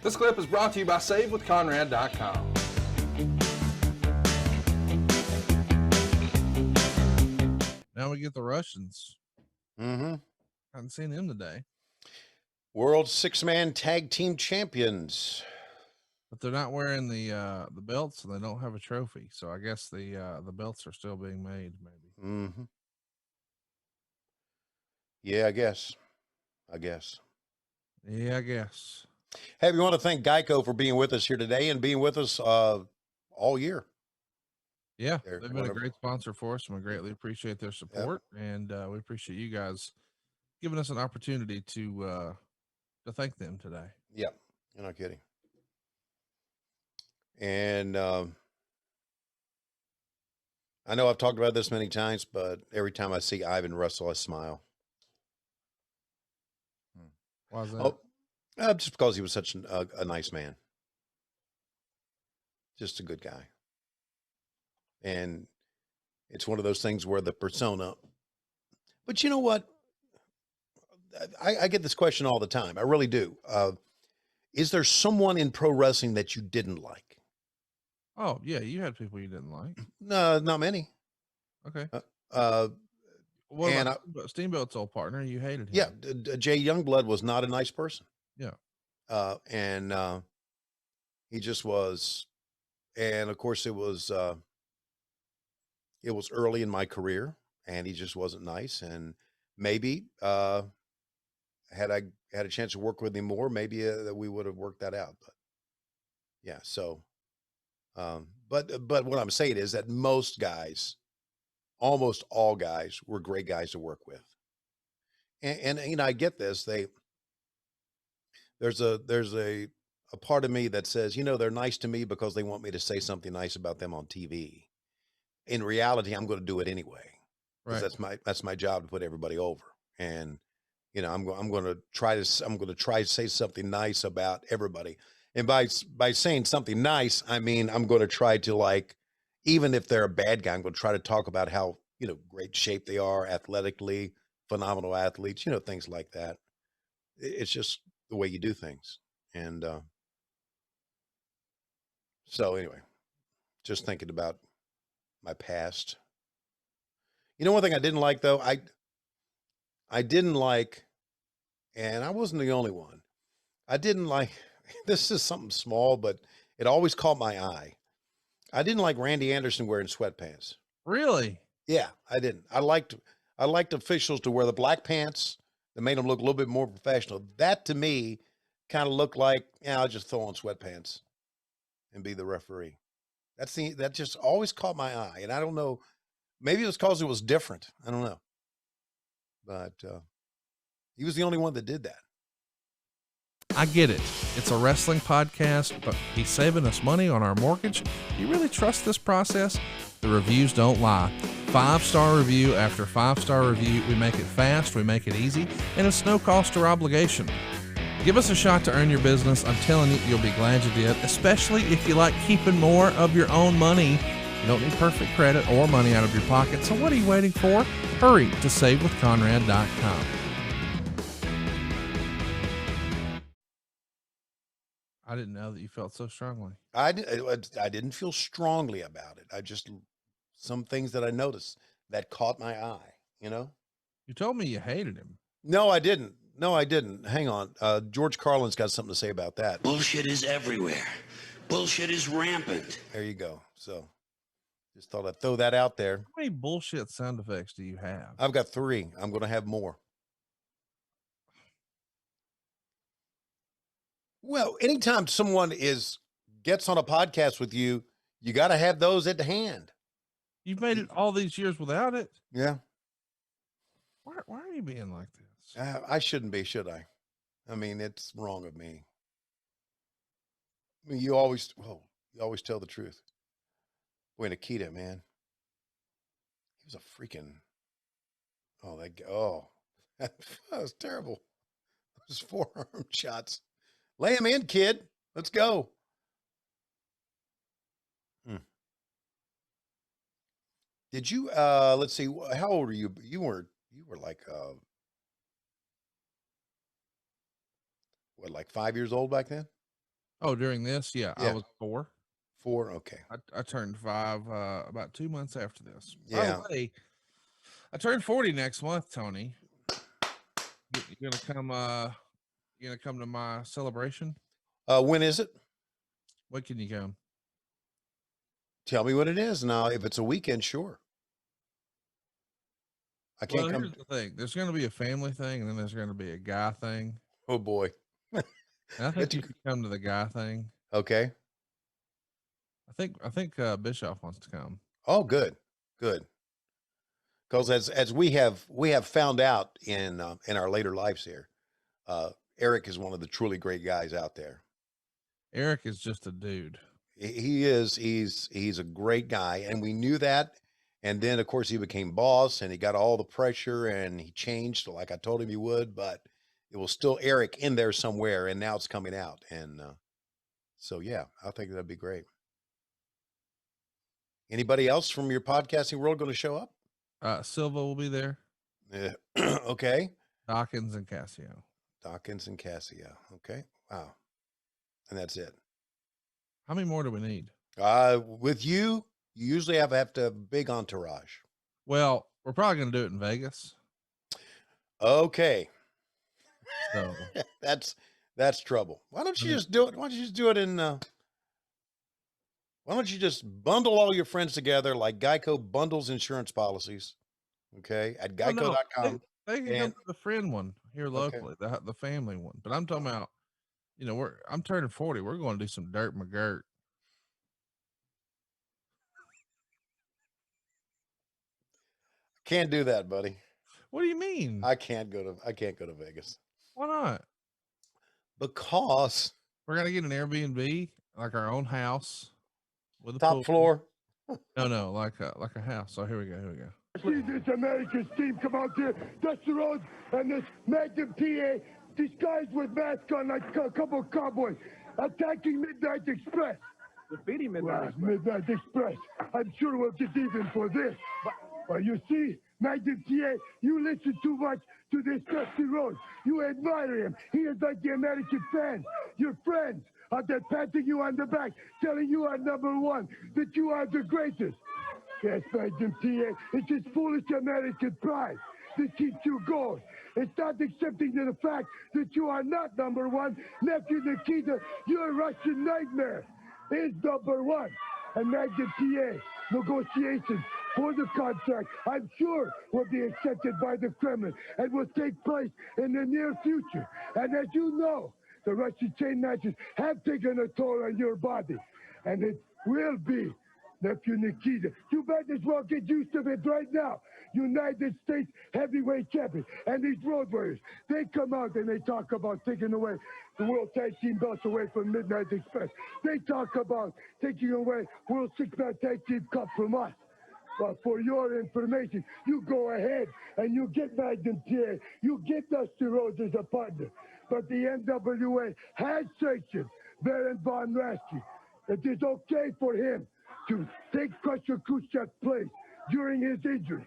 This clip is brought to you by SaveWithConrad.com. Now we get the Russians. Mm-hmm. Haven't seen them today. World 6-man tag team champions. But they're not wearing the belts, and they don't have a trophy. So I guess the belts are still being made, maybe. Mm-hmm. Yeah, I guess. Yeah, I guess. Hey, we want to thank Geico for being with us here today and being with us all year. Yeah, they've been a great sponsor for us, and we greatly appreciate their support. Yep. And we appreciate you guys giving us an opportunity to thank them today. Yeah, you're not kidding. And I know I've talked about this many times, but every time I see Ivan Russell, I smile. Why is that? Oh, just because he was such a nice man. Just a good guy. And it's one of those things where the persona, but you know what? I get this question all the time. I really do. Is there someone in pro wrestling that you didn't like? Oh, yeah. You had people you didn't like. No, not many. Okay. What about Steamboat's old partner? You hated him. Yeah. Jay Youngblood was not a nice person. Yeah. And he just was. And of course it was early in my career, and he just wasn't nice. And maybe, had I had a chance to work with him more, maybe that we would have worked that out. But yeah, so, but what I'm saying is that most guys, almost all guys, were great guys to work with. And you know, I get this. There's a part of me that says, you know, they're nice to me because they want me to say something nice about them on TV. In reality, I'm going to do it anyway, because that's my job, to put everybody over. And you know, I'm going to try to say something nice about everybody. And by saying something nice, I mean, I'm going to try to, like, even if they're a bad guy, I'm going to try to talk about how, you know, great shape they are athletically, phenomenal athletes, you know, things like that. It's just the way you do things. And so anyway, just thinking about my past. You know, one thing I didn't like, though, I didn't like, and I wasn't the only one. I didn't like, this is something small, but it always caught my eye. I didn't like Randy Anderson wearing sweatpants. Really? Yeah, I didn't. I liked officials to wear the black pants that made them look a little bit more professional. That to me kind of looked like, yeah, I'll just throw on sweatpants and be the referee. That just always caught my eye. And I don't know, maybe it was because it was different. I don't know. But he was the only one that did that. I get it. It's a wrestling podcast, but he's saving us money on our mortgage. Do you really trust this process? The reviews don't lie. 5-star review after 5-star review. We make it fast, we make it easy, and it's no cost or obligation. Give us a shot to earn your business. I'm telling you, you'll be glad you did, especially if you like keeping more of your own money. You don't need perfect credit or money out of your pocket, so what are you waiting for? Hurry to SaveWithConrad.com. I didn't know that you felt so strongly. I didn't feel strongly about it. I just, some things that I noticed that caught my eye, you know? You told me you hated him. No, I didn't. Hang on. George Carlin's got something to say about that. Bullshit is everywhere. Bullshit is rampant. There you go. So just thought I'd throw that out there. How many bullshit sound effects do you have? I've got 3. I'm going to have more. Well, anytime someone gets on a podcast with you, you got to have those at the hand. You've made it all these years without it. Yeah. Why are you being like this? I shouldn't be, should I? I mean, it's wrong of me. I mean, you always tell the truth. Boy, Nikita, man, he was a freaking. That was terrible. Those forearm shots. Lay him in, kid. Let's go. Did you, let's see, how old are you? You were like, like 5 years old back then? Oh, during this? Yeah, I Yeah. was 4. 4? Okay. I turned 5 about 2 months after this. By Yeah. the way, I turned 40 next month, Tony. You're gonna come to my celebration? When is it? When can you come? Tell me what it is. Now, if it's a weekend, sure. I can't Well, come. here's the thing. There's gonna be a family thing, and then there's gonna be a guy thing. Oh boy. And I think It's you should come to the guy thing. okay. I think Bischoff wants to come. Oh, good. Good. Because as we have found out in our later lives here, Eric is one of the truly great guys out there. Eric is just a dude. He is. He's a great guy, and we knew that. And then, of course, he became boss, and he got all the pressure, and he changed like I told him he would. But it was still Eric in there somewhere, and now it's coming out. And so, yeah, I think that'd be great. Anybody else from your podcasting world going to show up? Silva will be there. Yeah. Okay. Dawkins and Cassio. Dawkins and Cassio. Okay. Wow. And that's it. How many more do we need? With you usually have to have a big entourage. Well, we're probably going to do it in Vegas. Okay. So that's trouble. Why don't you just do it? Why don't you just do it in, why don't you just bundle all your friends together like Geico bundles insurance policies? Okay. At geico.com. They can come to the friend one here locally, Okay. the family one. But I'm talking about, I'm turning 40. We're going to do some dirt McGirt. Can't do that, buddy. What do you mean? I can't go to Vegas. Why not? Because We're gonna get an Airbnb, like our own house with a top pool. floor. No, like a house. So here we go. See this American team come out here, dust the road, and this Magnum PA disguised with mask on like a couple of cowboys attacking Midnight Express. Defeating Midnight Express. I'm sure we'll get even for this. But you see, Magnum PA, you listen too much to this Dusty Rhodes. You admire him. He is like the American fans. Your friends are there patting you on the back, telling you are number one, that you are the greatest. Yes, Magnum PA, it's his foolish American pride that keeps you going. It's not accepting the fact that you are not number one. Nephew Nikita, your Russian nightmare is number one. And Magnum PA, negotiations for the contract, I'm sure, will be accepted by the Kremlin and will take place in the near future. And as you know, the Russian chain matches have taken a toll on your body. And it will be, Nephew Nikita. You might as well get used to it right now. United States heavyweight champion. And these road warriors, they come out and they talk about taking away the World Tag Team belts away from Midnight Express. They talk about taking away World Six-Man Tag Team Cup from us. But for your information, you go ahead and you get Magnum PA. You get Dusty Rhodes as a partner. But the NWA has sanctioned Baron Von Raschke. It is okay for him to take Crusher Khrushchev's place during his injury.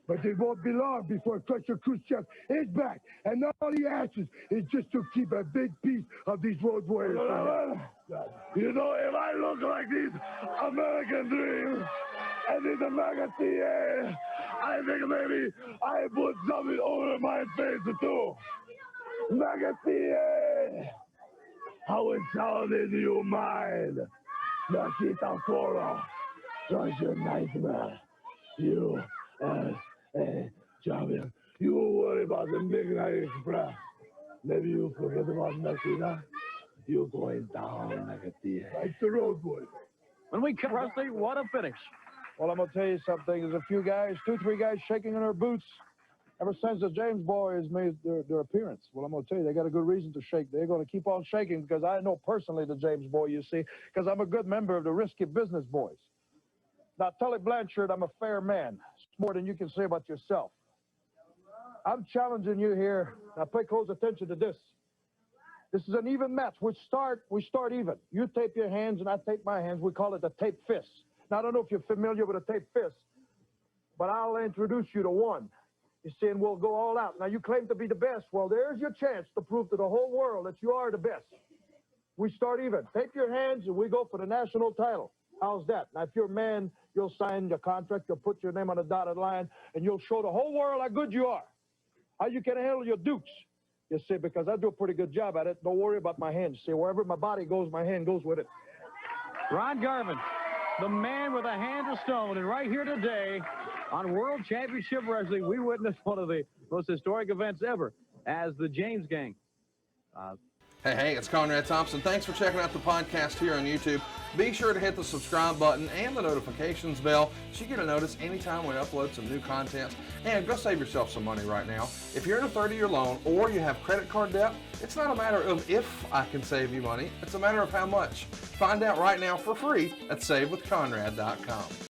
But it won't be long before Crusher Khrushchev is back. And all he asks is just to keep a big piece of these road warriors. You know, if I look like these American dreams and these American TA, I think maybe I put something over my face too. Magatia, how insulted you mind? Nikita Koloff, such a nightmare. You as a champion, you worry about the Midnight Express. Maybe you forget about Nikita. You're going down like a deer. Like the road boy. When we come, Rusty, what a finish. Well, I'm going to tell you something. There's a few guys, 2-3 guys shaking in their boots ever since the James boys made their appearance. Well, I'm going to tell you, they got a good reason to shake. They're going to keep on shaking because I know personally the James boy, you see, because I'm a good member of the Risky Business Boys. Now, Tully Blanchard, I'm a fair man. It's more than you can say about yourself. I'm challenging you here. Now, pay close attention to this. This is an even match. We start even. You tape your hands and I tape my hands. We call it the tape fist. Now, I don't know if you're familiar with a tape fist, but I'll introduce you to one. You see, and we'll go all out. Now, you claim to be the best. Well, there's your chance to prove to the whole world that you are the best. we start even. Take your hands and we go for the national title. How's that? Now, if you're a man, you'll sign your contract, you'll put your name on the dotted line, and you'll show the whole world how good you are. How you can handle your dukes. You see, because I do a pretty good job at it. Don't worry about my hands. See, wherever my body goes, my hand goes with it. Ron Garvin, the man with a hand of stone. And right here today on World Championship Wrestling, we witnessed one of the most historic events ever as the James Gang. Hey, it's Conrad Thompson. Thanks for checking out the podcast here on YouTube. Be sure to hit the subscribe button and the notifications bell so you get a notice anytime we upload some new content. And go save yourself some money right now. If you're in a 30-year loan or you have credit card debt, it's not a matter of if I can save you money. It's a matter of how much. Find out right now for free at SaveWithConrad.com.